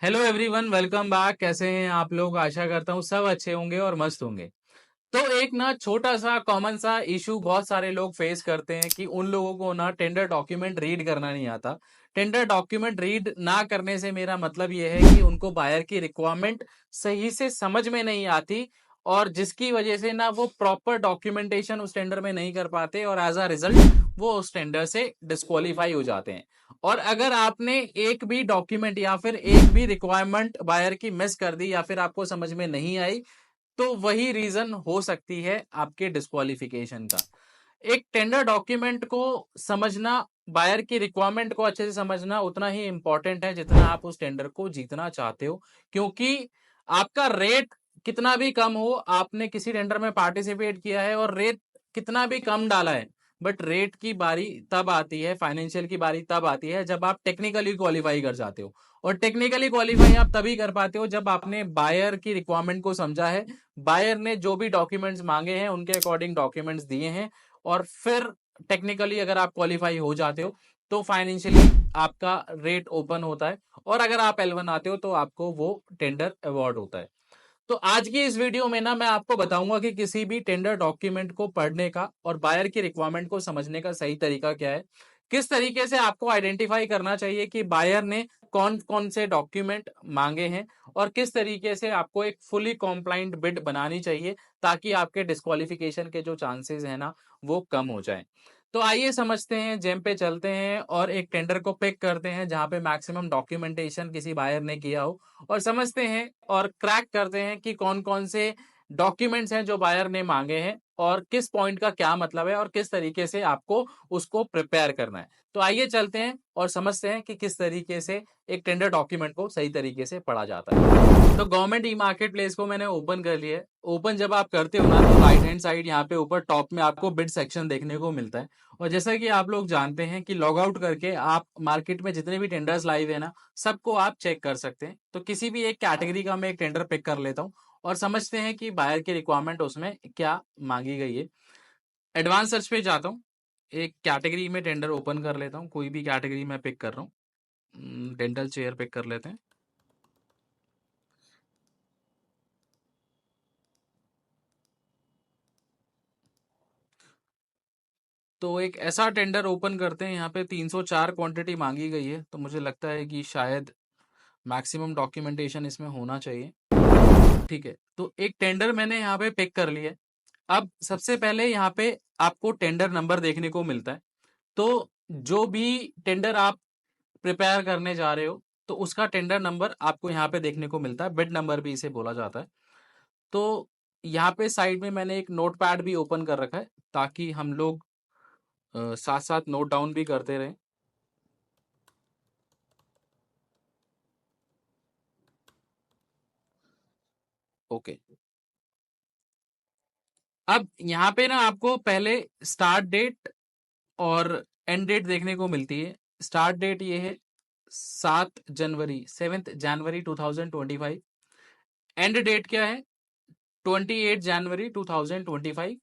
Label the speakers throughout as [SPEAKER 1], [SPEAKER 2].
[SPEAKER 1] Hello everyone, welcome back. कैसे हैं आप लोग? आशा करता हूँ सब अच्छे होंगे और मस्त होंगे। तो एक ना छोटा सा कॉमन सा इशू बहुत सारे लोग फेस करते हैं कि उन लोगों को ना टेंडर डॉक्यूमेंट रीड करना नहीं आता। टेंडर डॉक्यूमेंट रीड ना करने से मेरा मतलब ये है कि उनको बायर की रिक्वायरमेंट सही से समझ में नहीं आती, और जिसकी वजह से ना वो प्रॉपर डॉक्यूमेंटेशन उस टेंडर में नहीं कर पाते, और एज अ रिजल्ट वो उस टेंडर से डिस्क्वालीफाई हो जाते हैं। और अगर आपने एक भी डॉक्यूमेंट या फिर एक भी रिक्वायरमेंट बायर की मिस कर दी या फिर आपको समझ में नहीं आई, तो वही रीजन हो सकती है आपके डिस्क्वालिफिकेशन का। एक टेंडर डॉक्यूमेंट को समझना, बायर की रिक्वायरमेंट को अच्छे से समझना उतना ही इंपॉर्टेंट है जितना आप उस टेंडर को जीतना चाहते हो। क्योंकि आपका रेट कितना भी कम हो, आपने किसी टेंडर में पार्टिसिपेट किया है और रेट कितना भी कम डाला है, बट रेट की बारी तब आती है, फाइनेंशियल की बारी तब आती है जब आप टेक्निकली क्वालिफाई कर जाते हो। और टेक्निकली क्वालिफाई आप तभी कर पाते हो जब आपने बायर की रिक्वायरमेंट को समझा है, बायर ने जो भी डॉक्यूमेंट्स मांगे हैं उनके अकॉर्डिंग डॉक्यूमेंट्स दिए हैं, और फिर टेक्निकली अगर आप क्वालिफाई हो जाते हो तो फाइनेंशियली आपका रेट ओपन होता है, और अगर आप L1 आते हो तो आपको वो टेंडर अवार्ड होता है। तो आज की इस वीडियो में ना मैं आपको बताऊंगा कि किसी भी टेंडर डॉक्यूमेंट को पढ़ने का और बायर की रिक्वायरमेंट को समझने का सही तरीका क्या है। किस तरीके से आपको आइडेंटिफाई करना चाहिए कि बायर ने कौन कौन से डॉक्यूमेंट मांगे हैं, और किस तरीके से आपको एक फुली कॉम्प्लाइंट बिड बनानी चाहिए ताकि आपके डिस्क्वालिफिकेशन के जो चांसेस है ना वो कम हो जाए। तो आइए समझते हैं, जेम पे चलते हैं और एक टेंडर को पिक करते हैं जहां पे मैक्सिमम डॉक्यूमेंटेशन किसी बायर ने किया हो, और समझते हैं और क्रैक करते हैं कि कौन कौन से डॉक्यूमेंट्स हैं जो बायर ने मांगे हैं, और किस पॉइंट का क्या मतलब है, और किस तरीके से आपको उसको प्रिपेयर करना है। तो आइए चलते हैं और समझते हैं कि किस तरीके से एक टेंडर डॉक्यूमेंट को सही तरीके से पढ़ा जाता है। तो गवर्नमेंट ई मार्केट प्लेस को मैंने ओपन कर लिया है। ओपन जब आप करते हो ना तो राइट हैंड साइड यहाँ पे ऊपर टॉप में आपको बिड सेक्शन देखने को मिलता है। और जैसा कि आप लोग जानते हैं कि लॉग आउट करके आप मार्केट में जितने भी टेंडर्स लाइव है ना सबको आप चेक कर सकते हैं। तो किसी भी एक कैटेगरी का मैं एक टेंडर पिक कर लेता हूँ और समझते हैं कि बायर की रिक्वायरमेंट उसमें क्या मांगी गई है। एडवांस सर्च पे जाता हूँ, एक कैटेगरी में टेंडर ओपन कर लेता हूँ, कोई भी कैटेगरी में पिक कर रहा हूँ। डेंटल चेयर पिक कर लेते हैं। तो एक ऐसा टेंडर ओपन करते हैं, यहाँ पे 304 क्वांटिटी मांगी गई है, तो मुझे लगता है कि शायद मैक्सिमम डॉक्यूमेंटेशन इसमें होना चाहिए। ठीक है, तो एक टेंडर मैंने यहाँ पे पिक कर लिया है। अब सबसे पहले यहाँ पे आपको टेंडर नंबर देखने को मिलता है। तो जो भी टेंडर आप प्रिपेयर करने जा रहे हो तो उसका टेंडर नंबर आपको यहाँ पे देखने को मिलता है, बिड नंबर भी इसे बोला जाता है। तो यहाँ पे साइड में मैंने एक नोट पैड भी ओपन कर रखा है ताकि हम लोग साथ साथ नोट डाउन भी करते रहें। ओके, अब यहाँ पे ना आपको पहले स्टार्ट डेट और एंड डेट देखने को मिलती है। स्टार्ट डेट ये है 7 जनवरी 2025। एंड डेट क्या है? 28 जनवरी 2025,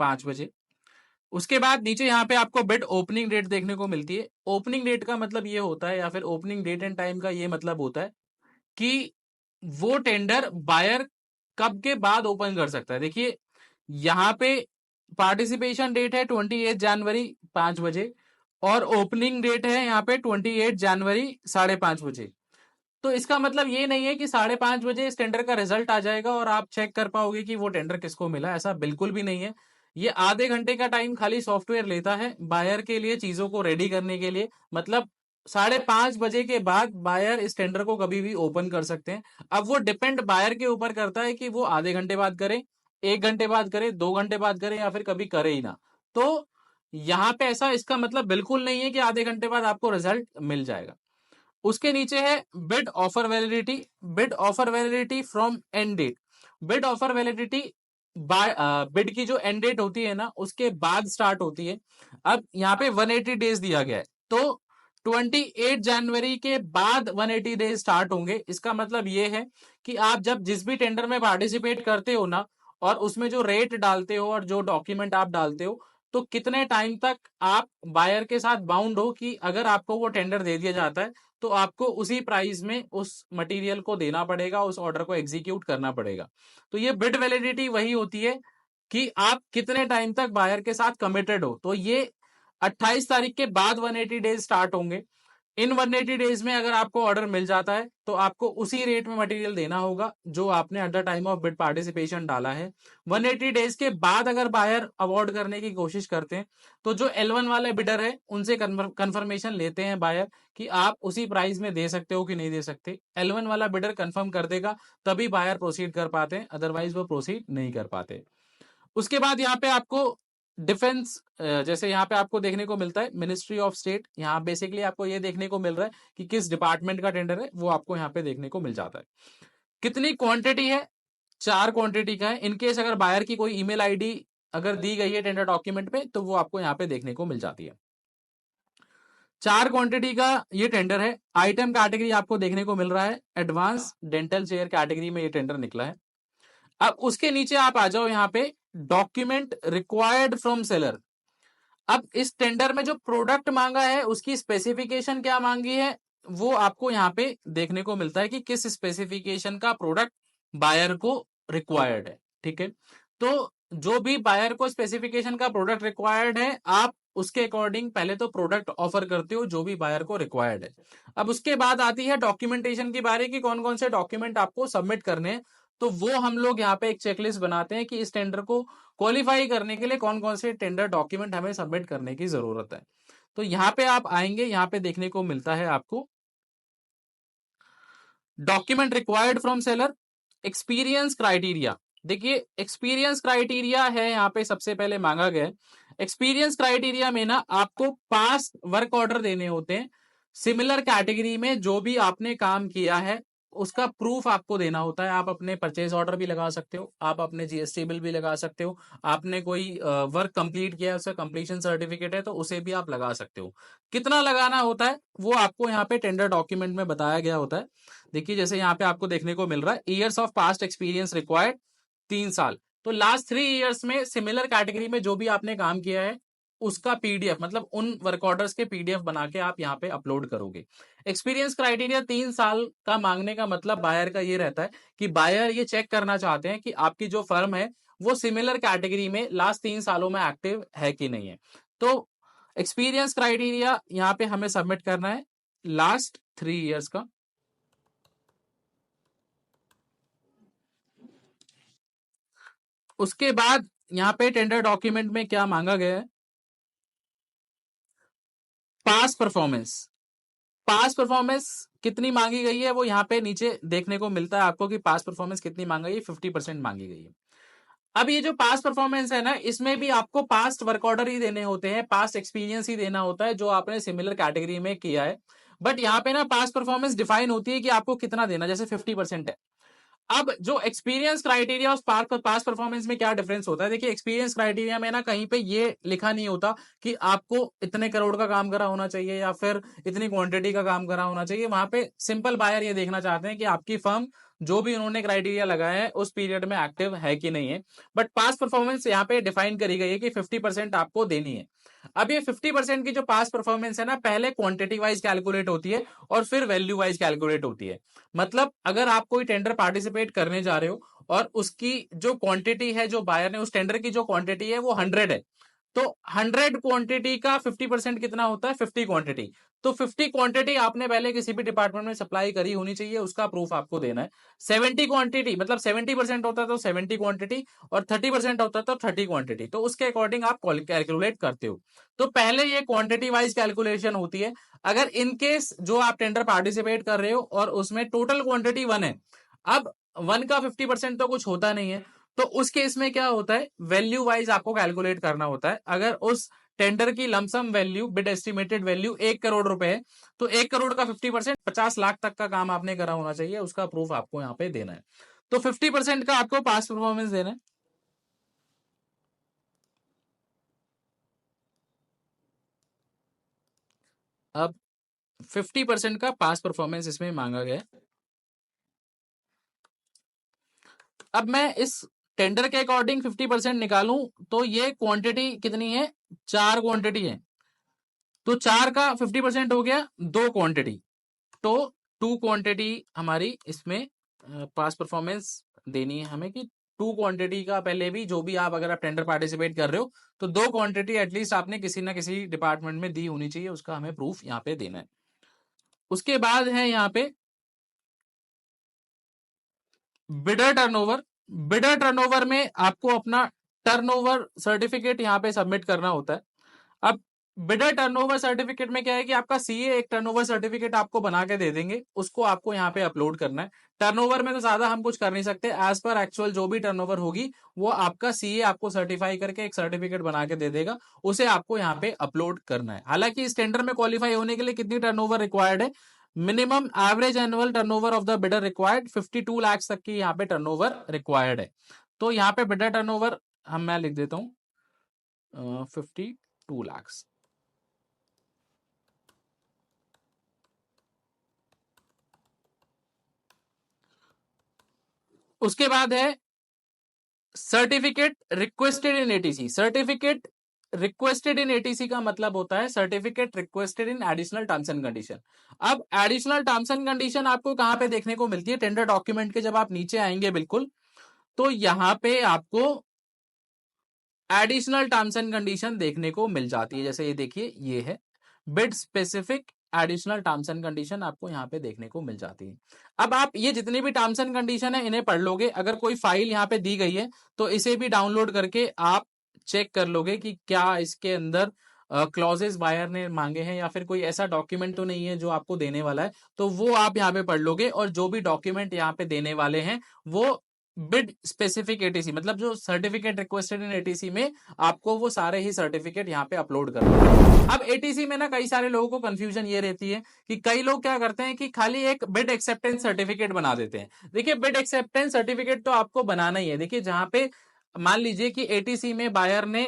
[SPEAKER 1] 5 बजे। उसके बाद नीचे यहाँ पे आपको बिड ओपनिंग डेट देखने को मिलती है। ओपनिंग डेट का मतलब ये होता है, या फिर ओपनिंग डेट एंड टाइम का ये मतलब होता है कि वो टेंडर बायर कब के बाद ओपन कर सकता है। देखिए यहाँ पे पार्टिसिपेशन डेट है 28 जनवरी 5 बजे, और ओपनिंग डेट है यहाँ पे 28 जनवरी 5:30 बजे। तो इसका मतलब ये नहीं है कि 5:30 बजे इस टेंडर का रिजल्ट आ जाएगा और आप चेक कर पाओगे कि वो टेंडर किसको मिला। ऐसा बिल्कुल भी नहीं है। ये आधे घंटे का टाइम खाली सॉफ्टवेयर लेता है बायर के लिए चीजों को रेडी करने के लिए। मतलब 5:30 बजे के बाद बायर इस टेंडर को कभी भी ओपन कर सकते हैं। अब वो डिपेंड बायर के ऊपर करता है कि वो आधे घंटे बाद करे, 1 घंटे बाद करे, 2 घंटे बाद करे, या फिर कभी करे ही ना। तो यहाँ पे ऐसा इसका मतलब बिल्कुल नहीं है कि आधे घंटे बाद आपको रिजल्ट मिल जाएगा। उसके नीचे है bid offer validity. Bid offer validity from end date. Bid offer validity by bid की जो एंड डेट होती है ना उसके बाद स्टार्ट होती है। अब यहाँ पे 180 डेज दिया गया है, तो 28 जनवरी के बाद 180 डेज स्टार्ट होंगे। इसका मतलब ये है कि आप जब जिस भी टेंडर में पार्टिसिपेट करते हो ना, और उसमें जो रेट डालते हो और जो डॉक्यूमेंट आप डालते हो, तो कितने टाइम तक आप बायर के साथ बाउंड हो कि अगर आपको वो टेंडर दे दिया जाता है तो आपको उसी प्राइस में उस मटेरियल को देना पड़ेगा, उस ऑर्डर को एग्जीक्यूट करना पड़ेगा। तो ये बिड वैलिडिटी वही होती है कि आप कितने टाइम तक बायर के साथ कमिटेड हो। तो ये 28 तारीख के बाद 180 डेज स्टार्ट होंगे। इन 180 डेज में अगर आपको ऑर्डर मिल जाता है तो आपको उसी रेट में मटेरियल देना होगा जो आपने at the time of bid participation डाला है। 180 डेज के बाद अगर बायर अवॉर्ड करने की कोशिश करते हैं तो जो L1 वाले बिडर है उनसे कंफर्मेशन लेते हैं बायर कि आप उसी प्राइस में दे सकते हो कि नहीं दे सकते। L1 वाला बिडर कंफर्म कर देगा तभी बायर प्रोसीड कर पाते हैं, अदरवाइज वो प्रोसीड नहीं कर पाते। उसके बाद यहाँ पे आपको डिफेंस, जैसे यहाँ पे आपको देखने को मिलता है मिनिस्ट्री ऑफ स्टेट, यहाँ बेसिकली आपको ये देखने को मिल रहा है कि किस डिपार्टमेंट का टेंडर है, वो आपको यहाँ पे देखने को मिल जाता है। कितनी क्वांटिटी है, 4 क्वांटिटी का है। इनकेस अगर बायर की कोई ईमेल आईडी अगर दी गई है टेंडर डॉक्यूमेंट पे तो वो आपको यहाँ पे देखने को मिल जाती है। 4 क्वांटिटी का ये टेंडर है। आइटम कैटेगरी आपको देखने को मिल रहा है एडवांस डेंटल चेयर कैटेगरी में ये टेंडर निकला है। अब उसके नीचे आप आ जाओ यहाँ पे डॉक्यूमेंट रिक्वायर्ड फ्रॉम सेलर। अब इस टेंडर में जो प्रोडक्ट मांगा है उसकी स्पेसिफिकेशन क्या मांगी है वो आपको यहाँ पे देखने को मिलता है कि किस स्पेसिफिकेशन का प्रोडक्ट बायर को रिक्वायर्ड है। ठीक है, तो जो भी बायर को स्पेसिफिकेशन का प्रोडक्ट रिक्वायर्ड है आप उसके अकॉर्डिंग पहले तो प्रोडक्ट ऑफर करते हो जो भी बायर को रिक्वायर्ड है। अब उसके बाद आती है डॉक्यूमेंटेशन की बारी कि कौन कौन से डॉक्यूमेंट आपको सबमिट करने हैं। तो वो हम लोग यहाँ पे एक चेकलिस्ट बनाते हैं कि इस टेंडर को क्वालिफाई करने के लिए कौन कौन से टेंडर डॉक्यूमेंट हमें सबमिट करने की जरूरत है। तो यहाँ पे आप आएंगे, यहाँ पे देखने को मिलता है आपको document required from seller, experience criteria. देखिए एक्सपीरियंस क्राइटेरिया है यहाँ पे सबसे पहले मांगा गया। एक्सपीरियंस क्राइटेरिया में ना आपको पास्ट वर्क ऑर्डर देने होते हैं सिमिलर कैटेगरी में, जो भी आपने काम किया है उसका प्रूफ आपको देना होता है। आप अपने परचेज ऑर्डर भी लगा सकते हो, आप अपने जीएसटी बिल भी लगा सकते हो, आपने कोई वर्क कंप्लीट किया है उसका कंप्लीशन सर्टिफिकेट है तो उसे भी आप लगा सकते हो। कितना लगाना होता है वो आपको यहाँ पे टेंडर डॉक्यूमेंट में बताया गया होता है। देखिए जैसे यहाँ पे आपको देखने को मिल रहा है years of past experience required 3 साल। तो लास्ट 3 ईयर्स में सिमिलर कैटेगरी में जो भी आपने काम किया है उसका पीडीएफ, मतलब उन वर्क ऑर्डर्स के पीडीएफ बना के आप यहाँ पे अपलोड करोगे। एक्सपीरियंस क्राइटेरिया 3 साल का मांगने का मतलब बायर का ये रहता है कि बायर ये चेक करना चाहते हैं कि आपकी जो फर्म है वो सिमिलर कैटेगरी में लास्ट 3 सालों में एक्टिव है कि नहीं है। तो एक्सपीरियंस क्राइटेरिया यहाँ पे हमें सबमिट करना है लास्ट 3 ईयर्स का। उसके बाद यहाँ पे टेंडर डॉक्यूमेंट में क्या मांगा गया है, पास परफॉर्मेंस। पास परफॉर्मेंस कितनी मांगी गई है वो यहाँ पे नीचे देखने को मिलता है आपको कि पास परफॉर्मेंस कितनी मांगी गई है, 50% मांगी गई है। अब ये जो पास परफॉर्मेंस है ना इसमें भी आपको पास्ट वर्क ऑर्डर ही देने होते हैं, पास्ट एक्सपीरियंस ही देना होता है जो आपने सिमिलर कैटेगरी में किया है। बट यहाँ पे ना पास्ट परफॉर्मेंस डिफाइन होती है कि आपको कितना देना, जैसे 50% है। अब जो एक्सपीरियंस क्राइटेरिया उस पास परफॉर्मेंस में क्या डिफरेंस होता है, देखिए एक्सपीरियंस क्राइटेरिया में ना कहीं पे ये लिखा नहीं होता कि आपको इतने करोड़ का काम करा होना चाहिए या फिर इतनी क्वांटिटी का काम करा होना चाहिए। वहां पे सिंपल बायर ये देखना चाहते हैं कि आपकी फर्म जो भी उन्होंने क्राइटेरिया लगाया है उस पीरियड में एक्टिव है कि नहीं है। बट पास परफॉर्मेंस यहाँ पे डिफाइन करी गई है कि 50% आपको देनी है। अब ये 50% की जो पास परफॉर्मेंस है ना पहले क्वांटिटी वाइज कैलकुलेट होती है और फिर वैल्यू वाइज कैलकुलेट होती है। मतलब अगर आप कोई टेंडर पार्टिसिपेट करने जा रहे हो और उसकी जो क्वांटिटी है, जो बायर ने उस टेंडर की जो क्वांटिटी है वो 100 है, तो 100 क्वांटिटी का 50% कितना होता है, 50 क्वांटिटी। तो 50 क्वांटिटी आपने पहले किसी भी डिपार्टमेंट में सप्लाई करी होनी चाहिए, उसका प्रूफ आपको देना है। 70 क्वांटिटी मतलब 70% होता है तो 70 क्वांटिटी और 30% होता है तो 30 क्वांटिटी, तो उसके अकॉर्डिंग आप कैलकुलेट करते हो। तो पहले ये क्वांटिटी वाइज कैलकुलेशन होती है। अगर इनकेस जो आप टेंडर पार्टिसिपेट कर रहे हो और उसमें टोटल क्वांटिटी 1 है, अब 1 का 50% तो कुछ होता नहीं है, तो उस केस में क्या होता है वैल्यू वाइज आपको कैलकुलेट करना होता है। अगर उस टेंडर की lump sum value bid estimated value 1 crore रुपए है तो 1 करोड़ का 50% 50 लाख तक का काम आपने करा होना चाहिए, उसका प्रूफ आपको यहाँ पे देना है। तो 50% का आपको पास परफॉर्मेंस देना है। अब 50% का पास परफॉर्मेंस इसमें मांगा गया है। अब मैं इस टेंडर के अकॉर्डिंग 50% निकालूं तो ये क्वांटिटी कितनी है, 4 क्वांटिटी है, तो 4 का 50% हो गया 2 क्वांटिटी। तो 2 क्वांटिटी हमारी इसमें पास परफॉर्मेंस देनी है हमें कि 2 क्वांटिटी का पहले भी जो भी आप अगर आप टेंडर पार्टिसिपेट कर रहे हो तो 2 क्वांटिटी एटलीस्ट आपने किसी ना किसी डिपार्टमेंट में दी होनी चाहिए, उसका हमें प्रूफ यहाँ पे देना है। उसके बाद है यहाँ पे बिडर टर्नओवर। बिडर टर्नओवर में आपको अपना टर्नओवर सर्टिफिकेट यहाँ पे सबमिट करना होता है। अब बिडर टर्नओवर सर्टिफिकेट में क्या है कि आपका सीए एक टर्नओवर सर्टिफिकेट आपको बना के दे देंगे, उसको आपको यहाँ पे अपलोड करना है। टर्नओवर में तो ज्यादा हम कुछ कर नहीं सकते, एज पर एक्चुअल जो भी टर्नओवर होगी वो आपका सीए आपको सर्टिफाई करके एक सर्टिफिकेट बना के दे देगा, उसे आपको यहाँ पे अपलोड करना है। हालांकि इस टेंडर में क्वालिफाई होने के लिए कितनी टर्नओवर रिक्वायर्ड है, minimum average annual turnover of the bidder required 52 lakh तक की यहाँ पे टर्नओवर रिक्वायर्ड है। तो यहाँ पे बिडर टर्नओवर मैं लिख देता हूँ 52 लाख। उसके बाद है सर्टिफिकेट रिक्वेस्टेड इन एटीसी। सर्टिफिकेट रिक्वेस्टेड इन एटीसी का मतलब होता है certificate requested in additional terms and condition. अब एडिशनल टर्म्स एंड कंडीशन आपको कहां पे देखने को मिलती है, टेंडर डॉक्यूमेंट के जब आप नीचे आएंगे बिल्कुल तो यहां पे आपको एडिशनल टर्म्स एंड कंडीशन देखने को मिल जाती है। जैसे ये देखिए, ये है bid specific additional terms and condition आपको यहाँ पे देखने को मिल जाती है। अब आप ये जितनी भी टर्म्स एंड कंडीशन है इन्हें पढ़ लोगे, अगर कोई फाइल यहाँ पे दी गई है तो इसे भी डाउनलोड करके आप चेक कर लोगे कि क्या इसके अंदर क्लॉजेस बायर ने मांगे हैं या फिर कोई ऐसा डॉक्यूमेंट तो नहीं है जो आपको देने वाला है, तो वो आप यहाँ पे पढ़ लोगे। और जो भी डॉक्यूमेंट यहाँ पे देने वाले हैं वो बिड स्पेसिफिक एटीसी, मतलब जो सर्टिफिकेट रिक्वेस्टेड इन एटीसी में आपको वो सारे ही सर्टिफिकेट यहाँ पे अपलोड करना है। अब एटीसी में ना कई सारे लोगों को कंफ्यूजन ये रहती है कि कई लोग क्या करते हैं कि खाली एक बिड एक्सेप्टेंस सर्टिफिकेट बना देते हैं। देखिए, बिड एक्सेप्टेंस सर्टिफिकेट तो आपको बनाना ही है। देखिए, जहां पे मान लीजिए कि एटीसी में बायर ने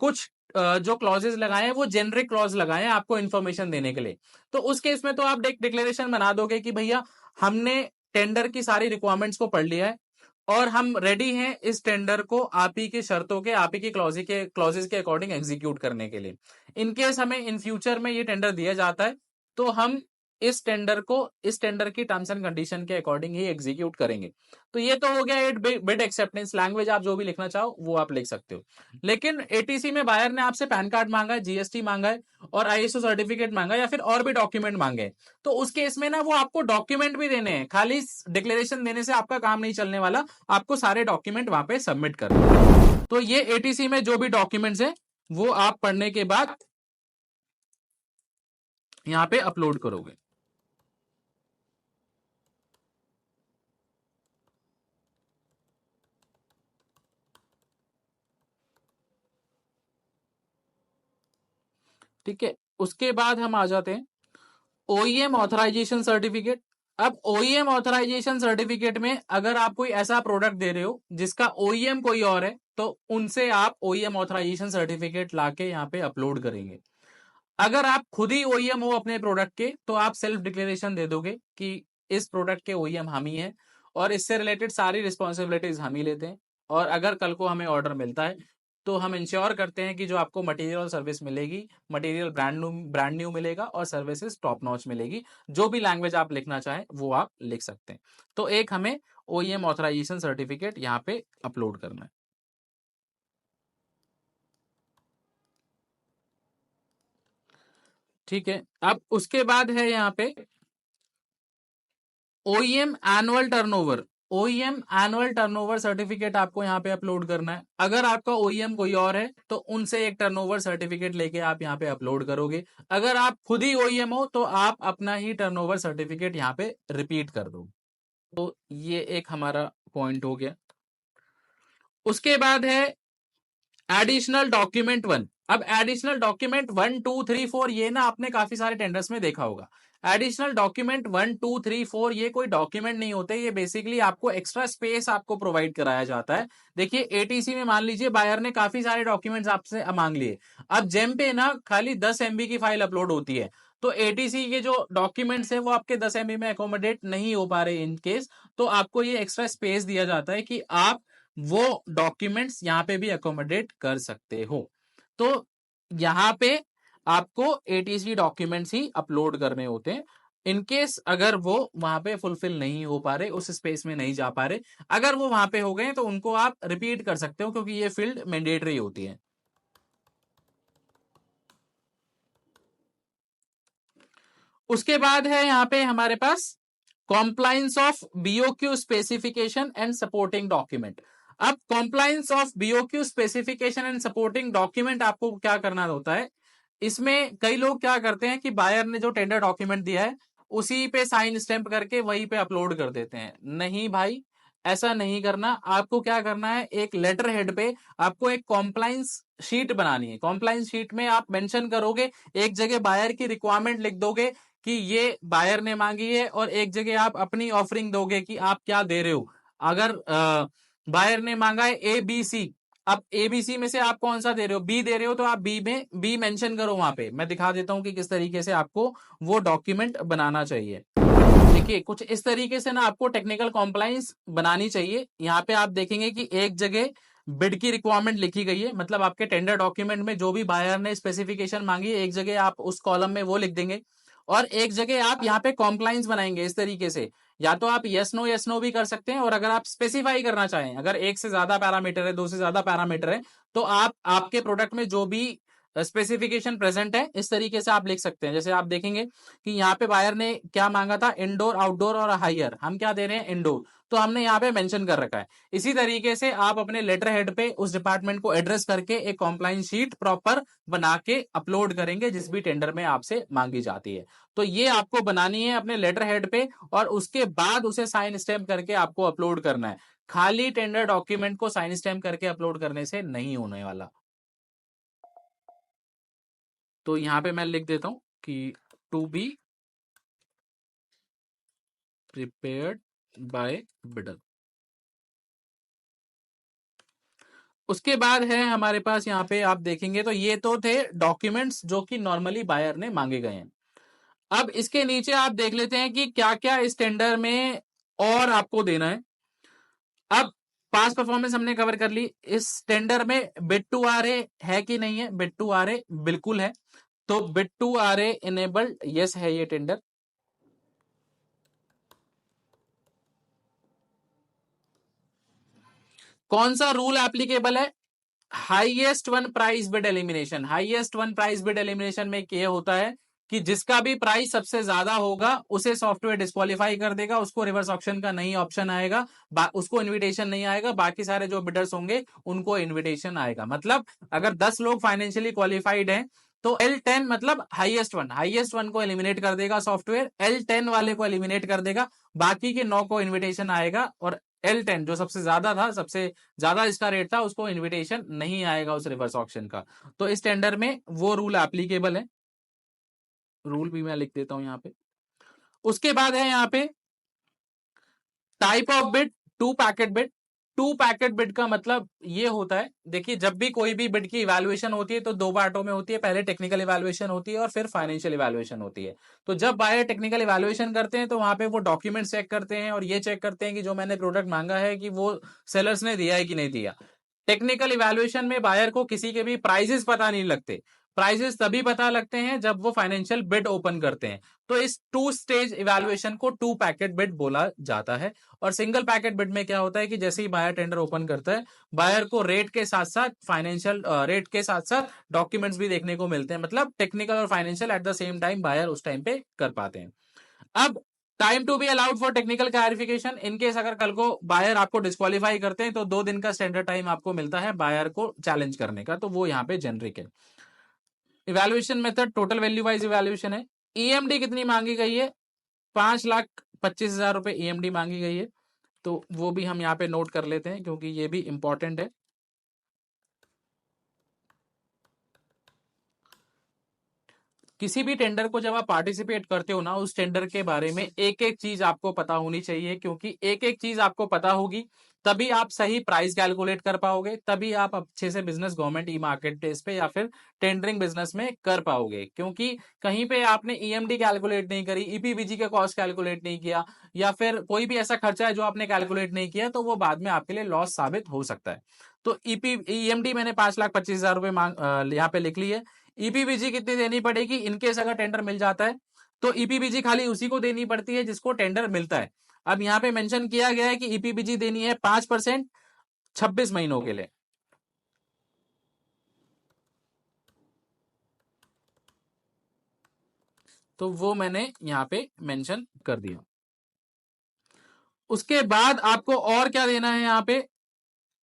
[SPEAKER 1] कुछ जो क्लॉजेस लगाए हैं वो जेनरिक क्लॉज लगाए हैं आपको इन्फॉर्मेशन देने के लिए, तो उस केस में तो आप डिक्लेरेशन बना दोगे कि भैया हमने टेंडर की सारी रिक्वायरमेंट्स को पढ़ लिया है और हम रेडी हैं इस टेंडर को आप ही की शर्तों के, आप ही की क्लॉजेस के अकॉर्डिंग एग्जीक्यूट करने के लिए। इनकेस हमें इन फ्यूचर में ये टेंडर दिया जाता है तो हम इस टेंडर की टर्म्स एंड कंडीशन के अकॉर्डिंग ही एग्जीक्यूट करेंगे। तो ये तो हो गया बिड एक्सेप्टेंस। लैंग्वेज आप जो भी लिखना चाहो वो आप लिख सकते हो। लेकिन एटीसी में बायर ने आपसे पैन कार्ड मांगा है, जीएसटी मांगा है और आईएसओ सर्टिफिकेट मांगा है या फिर और भी डॉक्यूमेंट मांगे हैं, तो उस केस में ना वो आपको डॉक्यूमेंट भी देने हैं। खाली डिक्लेरेशन देने से आपका काम नहीं चलने वाला, आपको सारे डॉक्यूमेंट वहां पे सबमिट करने हैं। तो ये एटीसी में जो भी डॉक्यूमेंट्स है वो आप पढ़ने के बाद यहां पे अपलोड करोगे। ठीक है, उसके बाद हम आ जाते हैं ओईएम ऑथराइजेशन सर्टिफिकेट। अब ओईएम ऑथराइजेशन सर्टिफिकेट में अगर आप कोई ऐसा प्रोडक्ट दे रहे हो जिसका ओईएम कोई और है तो उनसे आप ओईएम ऑथराइजेशन सर्टिफिकेट लाके यहाँ पे अपलोड करेंगे। अगर आप खुद ही ओईएम हो अपने प्रोडक्ट के तो आप सेल्फ डिक्लेरेशन दे दोगे कि इस प्रोडक्ट के ओईएम हम ही हैं और इससे रिलेटेड सारी रिस्पॉन्सिबिलिटीज हम ही लेते हैं। और अगर कल को हमें ऑर्डर मिलता है तो हम इंश्योर करते हैं कि जो आपको मटेरियल और सर्विस मिलेगी, मटेरियल ब्रांड न्यू मिलेगा और सर्विसेज टॉप नॉच मिलेगी। जो भी लैंग्वेज आप लिखना चाहें वो आप लिख सकते हैं। तो एक हमें ओईएम ऑथराइजेशन सर्टिफिकेट यहाँ पे अपलोड करना है। ठीक है, अब उसके बाद है यहाँ पे OEM annual turnover. OEM annual turnover certificate आपको यहाँ पे अपलोड करना है। अगर आपका ओईएम कोई और है तो उनसे एक टर्नओवर सर्टिफिकेट लेके आप यहाँ पे अपलोड करोगे। अगर आप खुद ही ओईएम हो तो आप अपना ही टर्नओवर सर्टिफिकेट यहाँ पे रिपीट कर दो। तो ये एक हमारा पॉइंट हो गया। उसके बाद है एडिशनल डॉक्यूमेंट 1। अब एडिशनल डॉक्यूमेंट 1, 2, 3, 4 ये ना आपने काफी सारे टेंडर्स में देखा होगा। एडिशनल डॉक्यूमेंट 1, 2, 3, 4 ये कोई डॉक्यूमेंट नहीं होते, ये बेसिकली आपको एक्स्ट्रा स्पेस आपको प्रोवाइड कराया जाता है। देखिए, एटीसी में मान लीजिए बायर ने काफी सारे डॉक्यूमेंट्स आपसे मांग लिए। अब जेम पे ना खाली 10 MB की फाइल अपलोड होती है, तो एटीसी के जो डॉक्यूमेंट्स है वो आपके 10 MB में अकोमोडेट नहीं हो पा रहे इन केस, तो आपको ये एक्स्ट्रा स्पेस दिया जाता है कि आप वो डॉक्यूमेंट्स यहाँ पे भी अकोमोडेट कर सकते हो। तो यहाँ पे आपको एटीसी डॉक्यूमेंट्स ही अपलोड करने होते हैं। इनकेस अगर वो वहां पे फुलफिल नहीं हो पा रहे, उस स्पेस में नहीं जा पा रहे, अगर वो वहां पे हो गए तो उनको आप रिपीट कर सकते हो, क्योंकि ये फील्ड मैंडेटरी होती है। उसके बाद है यहाँ पे हमारे पास compliance of BOQ specification and supporting document. अब compliance of BOQ specification and supporting document आपको क्या करना होता है, इसमें कई लोग क्या करते हैं कि बायर ने जो टेंडर डॉक्यूमेंट दिया है उसी पे साइन स्टैंप करके वहीं पे अपलोड कर देते हैं। नहीं भाई, ऐसा नहीं करना। आपको क्या करना है, एक लेटर हेड पे आपको एक कॉम्प्लायंस शीट बनानी है। कॉम्प्लायंस शीट में आप मेंशन करोगे, एक जगह बायर की रिक्वायरमेंट लिख दोगे कि ये बायर ने मांगी है, और एक जगह आप अपनी ऑफरिंग दोगे कि आप क्या दे रहे हो। अगर बायर ने मांगा है ए बी सी, अब एबीसी में से आप कौन सा दे रहे हो, बी दे रहे हो, तो आप बी में बी मेंशन करो वहां पे। मैं दिखा देता हूं कि किस तरीके से आपको वो डॉक्यूमेंट बनाना चाहिए। देखिए कुछ इस तरीके से ना आपको टेक्निकल कॉम्प्लायंस बनानी चाहिए। यहाँ पे आप देखेंगे कि एक जगह बिड की रिक्वायरमेंट लिखी गई है, मतलब आपके टेंडर डॉक्यूमेंट में जो भी बायर ने स्पेसिफिकेशन मांगी है, एक जगह आप उस कॉलम में वो लिख देंगे, और एक जगह आप यहाँ पे कॉम्प्लायंस बनाएंगे इस तरीके से। या तो आप यस नो भी कर सकते हैं, और अगर आप स्पेसिफाई करना चाहें, अगर एक से ज्यादा पैरामीटर है, दो से ज्यादा पैरामीटर है, तो आप आपके प्रोडक्ट में जो भी स्पेसिफिकेशन प्रेजेंट है इस तरीके से आप लिख सकते हैं। जैसे आप देखेंगे कि यहाँ पे बायर ने क्या मांगा था, इंडोर, आउटडोर और हायर, हम क्या दे रहे हैं, इंडोर, तो हमने यहाँ पे मेंशन कर रखा है। इसी तरीके से आप अपने लेटर हेड पे उस डिपार्टमेंट को एड्रेस करके एक कॉम्प्लायंस शीट प्रॉपर बना के अपलोड करेंगे जिस भी टेंडर में आपसे मांगी जाती है। तो ये आपको बनानी है अपने लेटर हेड पे, और उसके बाद उसे साइन स्टैम्प करके आपको अपलोड करना है। खाली टेंडर डॉक्यूमेंट को साइन स्टैम्प करके अपलोड करने से नहीं होने वाला। तो यहां पे मैं लिख देता हूं कि to be prepared by bidder. उसके बाद है हमारे पास यहाँ पे आप देखेंगे तो ये तो थे डॉक्यूमेंट्स जो कि नॉर्मली बायर ने मांगे गए हैं। अब इसके नीचे आप देख लेते हैं कि क्या क्या इस टेंडर में और आपको देना है। अब पास परफॉर्मेंस हमने कवर कर ली। इस टेंडर में बिड टू आर है कि नहीं है, बिड टू आर बिल्कुल है। तो bid to RA enabled, yes है ये टेंडर। कौन सा रूल एप्लीकेबल है, highest one price bid elimination. Highest one price bid elimination में क्या होता है कि जिसका भी प्राइस सबसे ज्यादा होगा उसे सॉफ्टवेयर डिस्क्वालीफाई कर देगा, उसको रिवर्स ऑप्शन का नहीं ऑप्शन आएगा, उसको इनविटेशन नहीं आएगा। बाकी सारे जो बिडर्स होंगे उनको इनविटेशन आएगा। मतलब अगर 10 लोग फाइनेंशियली क्वालिफाइड हैं तो L10 मतलब हाईएस्ट वन को एलिमिनेट कर देगा सॉफ्टवेयर, L10 वाले को एलिमिनेट कर देगा, बाकी के 9 को इनविटेशन आएगा, और L10 जो सबसे ज्यादा था, सबसे ज्यादा इसका रेट था, उसको इनविटेशन नहीं आएगा उस रिवर्स ऑक्शन का। तो इस टेंडर में वो रूल एप्लीकेबल है। रूल भी मैं लिख देता हूं यहाँ पे। उसके बाद है यहाँ पे type of bid, two packet bid. Two packet bid का मतलब ये होता है, देखिए जब भी कोई भी बिड की इवैल्यूएशन होती है तो दो पार्टों में होती है, पहले टेक्निकल इवैल्यूएशन होती है और फिर फाइनेंशियल इवैल्यूएशन होती है। तो जब बायर टेक्निकल इवैल्यूएशन करते हैं तो वहां पे वो डॉक्यूमेंट चेक करते हैं और ये चेक करते हैं कि जो मैंने प्रोडक्ट मांगा है कि वो सेलर्स ने दिया है कि नहीं दिया। टेक्निकल इवैल्यूएशन में बायर को किसी के भी प्राइजेस पता नहीं लगते। प्राइजेस तभी पता लगते हैं जब वो फाइनेंशियल बिड ओपन करते हैं। तो इस टू स्टेज इवैल्यूएशन को टू पैकेट बिड बोला जाता है। और सिंगल पैकेट बिड में क्या होता है कि जैसे ही बायर टेंडर ओपन करता है, बायर को रेट के साथ साथ फाइनेंशियल रेट के साथ साथ डॉक्यूमेंट्स भी देखने को मिलते हैं। मतलब टेक्निकल और financial at the same time buyer उस टाइम पे कर पाते हैं। अब time to be allowed for technical clarification, in case अगर कल को बायर आपको डिस्क्वालीफाई करते हैं तो 2 दिन का स्टैंडर्ड टाइम आपको मिलता है बायर को चैलेंज करने का, तो वो यहाँ पे जेनरिक है। Evaluation method total value wise evaluation है। ईएमडी कितनी मांगी गई है, 5,25,000 रुपए ईएमडी मांगी गई है। तो वो भी हम यहाँ पे नोट कर लेते हैं क्योंकि ये भी इंपॉर्टेंट है। किसी भी टेंडर को जब आप पार्टिसिपेट करते हो ना, उस टेंडर के बारे में एक एक चीज आपको पता होनी चाहिए, क्योंकि एक एक चीज आपको पता होगी तभी आप सही प्राइस कैलकुलेट कर पाओगे, तभी आप अच्छे से business government e market place पे या फिर टेंडरिंग बिजनेस में कर पाओगे। क्योंकि कहीं पे आपने ईएमडी कैलकुलेट नहीं करी, ईपीबीजी का कॉस्ट कैलकुलेट नहीं किया, या फिर कोई भी ऐसा खर्चा है जो आपने कैलकुलेट नहीं किया, तो वो बाद में आपके लिए लॉस साबित हो सकता है। तो ईएमडी मैंने 5,25,000 रुपए यहाँ पे लिख ली है। ईपीबीजी कितनी देनी पड़ेगी इनकेस अगर टेंडर मिल जाता है, तो ईपीबीजी खाली उसी को देनी पड़ती है जिसको टेंडर मिलता है। अब यहाँ पे मेंशन किया गया है कि ईपीबीजी देनी है 5% 26 महीनों के लिए। तो वो मैंने यहाँ पे मेंशन कर दिया। उसके बाद आपको और क्या देना है यहाँ पे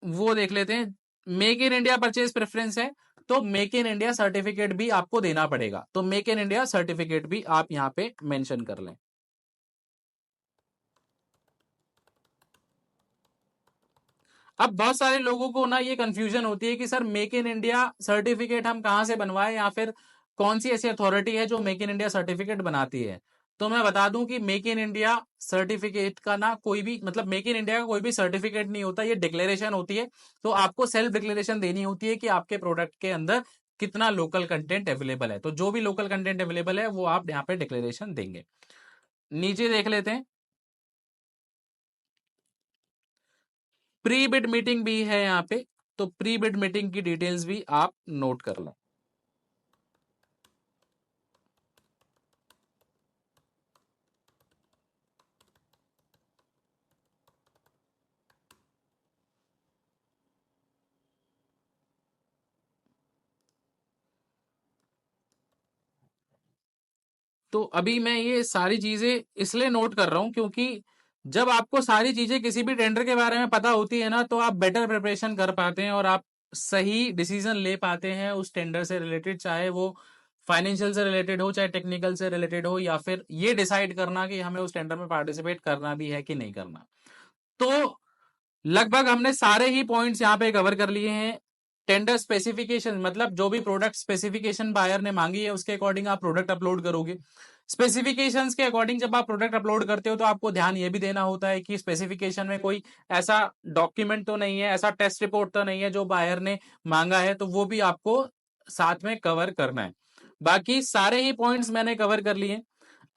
[SPEAKER 1] वो देख लेते हैं। Make in India purchase preference है, तो मेक इन इंडिया सर्टिफिकेट भी आपको देना पड़ेगा। तो मेक इन इंडिया सर्टिफिकेट भी आप यहाँ पे मेंशन कर लें। अब बहुत सारे लोगों को ना ये कंफ्यूजन होती है कि sir make in India certificate हम कहां से बनवाएं, या फिर कौन सी ऐसी अथॉरिटी है जो मेक इन इंडिया सर्टिफिकेट बनाती है। तो मैं बता दूं कि मेक इन इंडिया सर्टिफिकेट का ना कोई भी मतलब मेक इन इंडिया का कोई भी सर्टिफिकेट नहीं होता, ये डिक्लेरेशन होती है। तो आपको सेल्फ डिक्लेरेशन देनी होती है कि आपके प्रोडक्ट के अंदर कितना लोकल कंटेंट अवेलेबल है। तो जो भी लोकल कंटेंट अवेलेबल है वो आप यहाँ पे डिक्लेरेशन देंगे। नीचे देख लेते हैं, प्री बिड मीटिंग भी है यहाँ पे। तो प्री बिड मीटिंग की डिटेल्स भी आप नोट कर लें। तो अभी मैं ये सारी चीजें इसलिए नोट कर रहा हूं क्योंकि जब आपको सारी चीजें किसी भी टेंडर के बारे में पता होती है ना, तो आप बेटर प्रिपरेशन कर पाते हैं और आप सही डिसीजन ले पाते हैं उस टेंडर से रिलेटेड, चाहे वो फाइनेंशियल से रिलेटेड हो, चाहे टेक्निकल से रिलेटेड हो, या फिर ये डिसाइड करना कि हमें उस टेंडर में पार्टिसिपेट करना भी है कि नहीं करना। तो लगभग हमने सारे ही पॉइंट्स यहाँ पे कवर कर लिए हैं। टेंडर स्पेसिफिकेशन मतलब जो भी प्रोडक्ट स्पेसिफिकेशन बायर ने मांगी है उसके अकॉर्डिंग आप प्रोडक्ट अपलोड करोगे। स्पेसिफिकेशंस के अकॉर्डिंग जब आप प्रोडक्ट अपलोड करते हो तो आपको ध्यान ये भी देना होता है कि स्पेसिफिकेशन में कोई ऐसा डॉक्यूमेंट तो नहीं है, ऐसा टेस्ट रिपोर्ट तो नहीं है जो बायर ने मांगा है, तो वो भी आपको साथ में कवर करना है। बाकी सारे ही पॉइंट्स मैंने कवर कर लिए।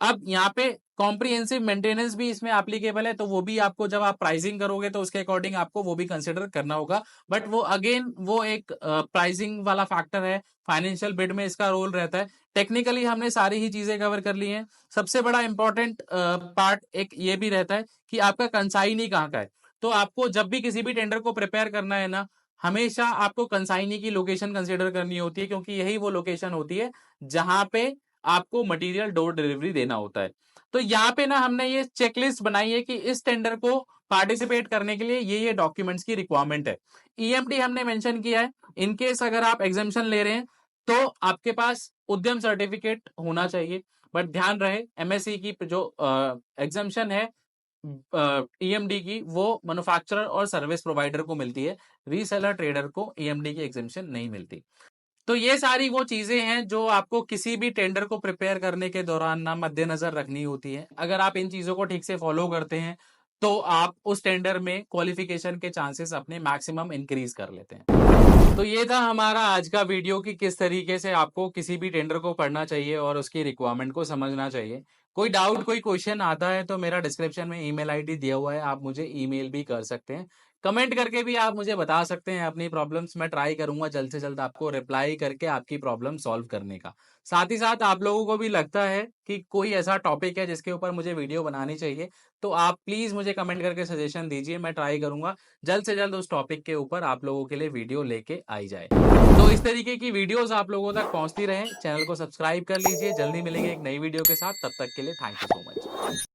[SPEAKER 1] अब यहाँ पे कॉम्प्रिहेंसिव मेंटेनेंस भी इसमें एप्लीकेबल है, तो वो भी आपको जब आप प्राइसिंग करोगे तो उसके अकॉर्डिंग आपको वो भी कंसिडर करना होगा। बट वो अगेन वो एक प्राइसिंग वाला फैक्टर है, फाइनेंशियल बिड में इसका रोल रहता है। टेक्निकली हमने सारी ही चीजें कवर कर ली हैं। सबसे बड़ा इंपॉर्टेंट पार्ट एक ये भी रहता है कि आपका कंसाइनी कहाँ का है। तो आपको जब भी किसी भी टेंडर को प्रिपेयर करना है ना, हमेशा आपको कंसाइनी की लोकेशन कंसिडर करनी होती है, क्योंकि यही वो लोकेशन होती है जहां पे आपको मटेरियल डोर डिलीवरी देना होता है। तो यहाँ पे ना हमने ये चेकलिस्ट बनाई है कि इस टेंडर को पार्टिसिपेट करने के लिए ये डॉक्यूमेंट्स की रिक्वायरमेंट है। ईएमडी हमने मेंशन किया है। इनकेस अगर आप एग्जामिशन ले रहे हैं तो आपके पास उद्यम सर्टिफिकेट होना चाहिए। बट ध्यान रहे एमएससी की जो एग्जामिशन है ईएमडी की, वो मैन्युफैक्चरर और सर्विस प्रोवाइडर को मिलती है, रीसेलर ट्रेडर को ईएमडी की एग्जामिशन नहीं मिलती। तो ये सारी वो चीजें हैं जो आपको किसी भी टेंडर को प्रिपेयर करने के दौरान ना मद्देनजर रखनी होती है। अगर आप इन चीजों को ठीक से फॉलो करते हैं तो आप उस टेंडर में क्वालिफिकेशन के चांसेस अपने मैक्सिमम इंक्रीज कर लेते हैं। तो ये था हमारा आज का वीडियो कि किस तरीके से आपको किसी भी टेंडर को पढ़ना चाहिए और उसकी रिक्वायरमेंट को समझना चाहिए। कोई डाउट कोई क्वेश्चन आता है तो मेरा डिस्क्रिप्शन में ईमेल आईडी दिया हुआ है, आप मुझे ईमेल भी कर सकते हैं। कमेंट करके भी आप मुझे बता सकते हैं अपनी प्रॉब्लम्स। मैं ट्राई करूंगा जल्द से जल्द आपको रिप्लाई करके आपकी प्रॉब्लम सॉल्व करने का। साथ ही साथ आप लोगों को भी लगता है कि कोई ऐसा टॉपिक है जिसके ऊपर मुझे वीडियो बनानी चाहिए, तो आप प्लीज मुझे कमेंट करके सजेशन दीजिए। मैं ट्राई करूंगा जल्द से जल्द उस टॉपिक के ऊपर आप लोगों के लिए वीडियो लेके आई जाए। तो इस तरीके की वीडियोस आप लोगों तक पहुंचती रहे। चैनल को सब्सक्राइब कर लीजिए। जल्दी मिलेंगे एक नई वीडियो के साथ, तब तक के लिए थैंक यू सो मच।